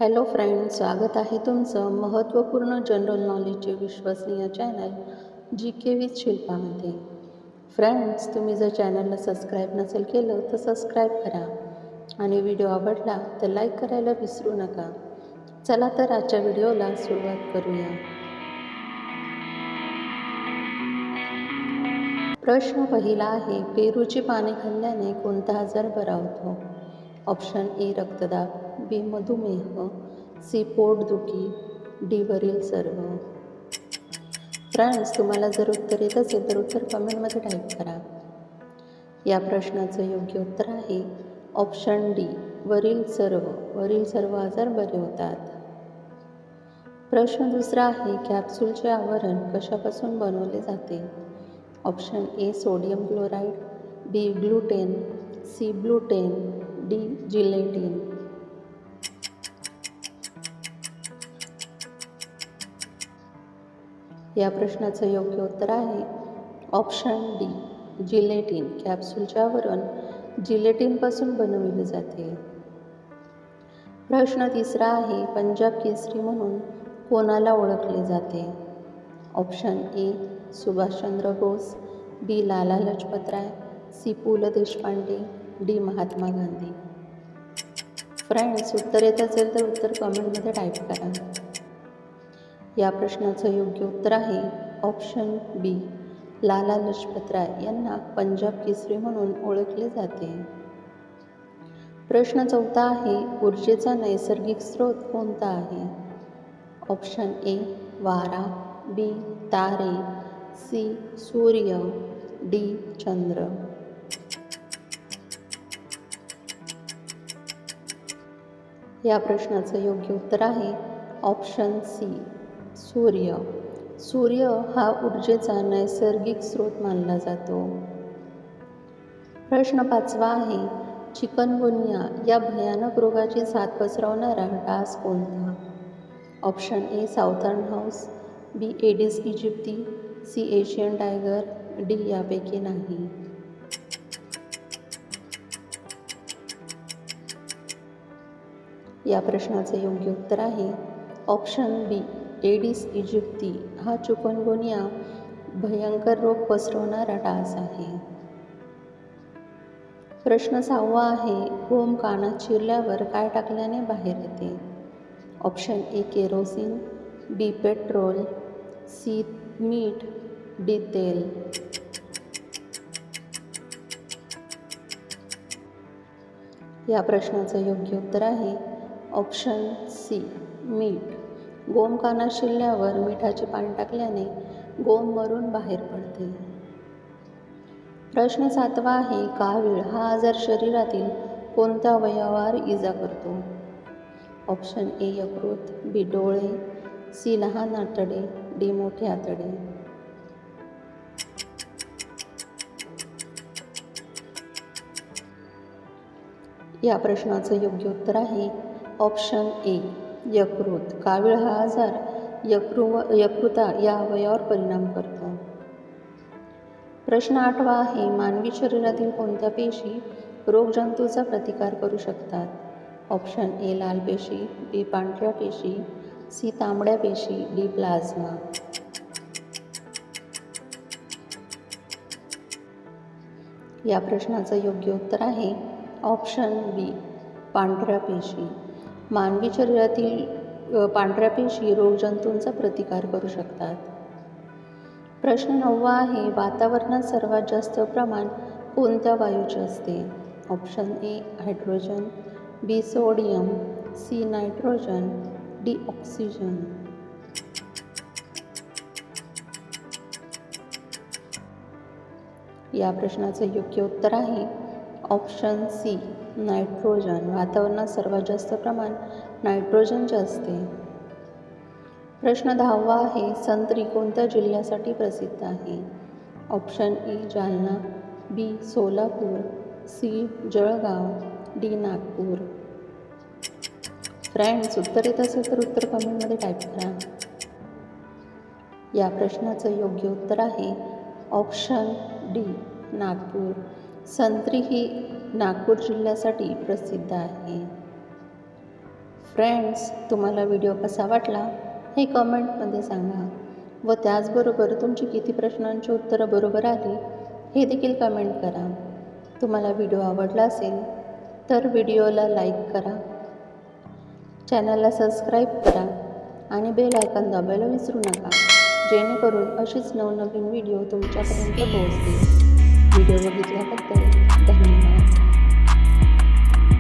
Hello friends, स्वागत आहे तुमचं महत्त्वपूर्ण जनरल नॉलेजचे विश्वसनीय चॅनल जी के विथ शिल्पामध्ये. फ्रेंड्स, तुम्ही जर चॅनलला सबस्क्राईब नसेल केलं तर सबस्क्राईब करा आणि व्हिडिओ आवडला तर लाईक करायला विसरू नका. चला तर आजच्या व्हिडिओला सुरुवात करूया. प्रश्न पहिला आहे, पेरूची पाने खाल्ल्याने कोणता आजार बरा होतो? ऑप्शन ए रक्तदाब, बी मधुमेह, सी पोटदुखी, डी वरील सर्व. फ्रेंड्स, तुम्हाला जर उत्तर येत असेल तर उत्तर कमेंटमध्ये टाईप करा. या प्रश्नाचं योग्य उत्तर आहे ऑप्शन डी वरील सर्व. वरील सर्व आजार बरे होतात. प्रश्न दुसरा आहे, कॅप्सूलचे आवरण कशापासून बनवले जाते? Option A sodium chloride, B gluten, C gluten, D gelatin. या प्रश्नाचं योग्य उत्तर आहे ऑप्शन डी जिलेटिन. कॅप्सूलचे आवरण जिलेटिनपासून बनवले जाते. प्रश्न तिसरा आहे, पंजाब केसरी म्हणून कोणाला ओळखले जाते? Option A Subhashchandra Bose, B Lala Lajpat Rai, C Pu La Deshpande, D Mahatma Gandhi. Friends, उत्तर येत असेल तर उत्तर कमेंटमध्ये टाईप करा. या प्रश्नाचं योग्य उत्तर आहे ऑप्शन बी लाला लजपत राय यांना पंजाब केसरी म्हणून ओळखले जाते. प्रश्न चौथा आहे, ऊर्जेचा नैसर्गिक स्रोत कोणता आहे? ऑप्शन ए वारा, बी तारे, सी सूर्य, डी चंद्र. या प्रश्नाचं योग्य उत्तर आहे ऑप्शन सी सूर्य. सूर्य हा ऊर्जेचा नैसर्गिक स्रोत मानला जातो. प्रश्न पाचवा आहे, चिकनगुनिया या भयानक रोगाची साथ पसरवणारा डास कोणता? Option A southern house, B Aedes aegypti, C Asian tiger, D यापैकी नाही. या प्रश्नाचे योग्य उत्तर आहे ऑप्शन बी एडिस इजिप्ती. हा चिकनगुनिया भयंकर रोग पसरवणारा डास आहे. प्रश्न सहावा आहे, गोम कानात शिरल्यावर काय टाकल्याने बाहेर येते? Option A kerosene, B petrol, C मीठ, डी तेल. या प्रश्नाचं योग्य उत्तर आहे ऑप्शन सी मीठ. गोम कानात शिरल्यावर मिठाचे पाणी टाकल्याने गोम मरून बाहेर पडते. प्रश्न सातवा आहे, कावीळ हा आजार शरीरातील कोणत्या अवयवावर इजा करतो? ऑप्शन ए यकृत, बी डोळे, सी लहान आतडे, डी मोठे आतडे. या प्रश्नाचं योग्य उत्तर आहे ऑप्शन ए यकृत. कावीळ हा आजार यकृता या अवयवावर परिणाम करतो. प्रश्न आठवा आहे, मानवी शरीरातील कोणत्या पेशी रोगजंतूचा प्रतिकार करू शकतात? ऑप्शन ए लाल पेशी, बी पांढऱ्या पेशी, सी तांबड्या पेशी, डी प्लाझ्मा. या प्रश्नाचं योग्य उत्तर आहे ऑप्शन बी पांढऱ्या पेशी. मानवी शरीरातील पांढऱ्या पेशी रोगजंतूंचा प्रतिकार करू शकतात. प्रश्न नववा आहे, वातावरणात सर्वात जास्त प्रमाण कोणत्या वायूचे असते? Option A hydrogen, B sodium, C nitrogen, D oxygen. या प्रश्नाचं योग्य उत्तर आहे ऑप्शन सी नायट्रोजन. वातावरणात सर्वात जास्त प्रमाण नायट्रोजनचे असते. प्रश्न 10वा आहे, संत्री कोणत्या जिल्ह्यासाठी प्रसिद्ध आहे? Option A Jalna, B Solapur, C Jalgaon, D Nagpur. Friends, उत्तर येत असेल तर उत्तर कमेंटमध्ये टाईप करा. या प्रश्नाचं योग्य उत्तर आहे ऑप्शन डी नागपूर. संत्री ही नागपूर जिल्ह्यासाठी प्रसिद्ध आहे. फ्रेंड्स, तुम्हाला व्हिडिओ कसा वाटला हे कमेंटमध्ये सांगा व त्याचबरोबर तुमची किती प्रश्नांची उत्तरं बरोबर आली हे देखील कमेंट करा. तुम्हाला व्हिडिओ आवडला असेल तर व्हिडिओला लाईक करा, चॅनलला सबस्क्राईब करा आणि बेल आयकॉन दाबायला विसरू नका, जेणेकरून अशीच नवनवीन व्हिडिओ तुमच्यापर्यंत पोहोचतील. व्हिडिओ बघितल्याबद्दल धन्यवाद.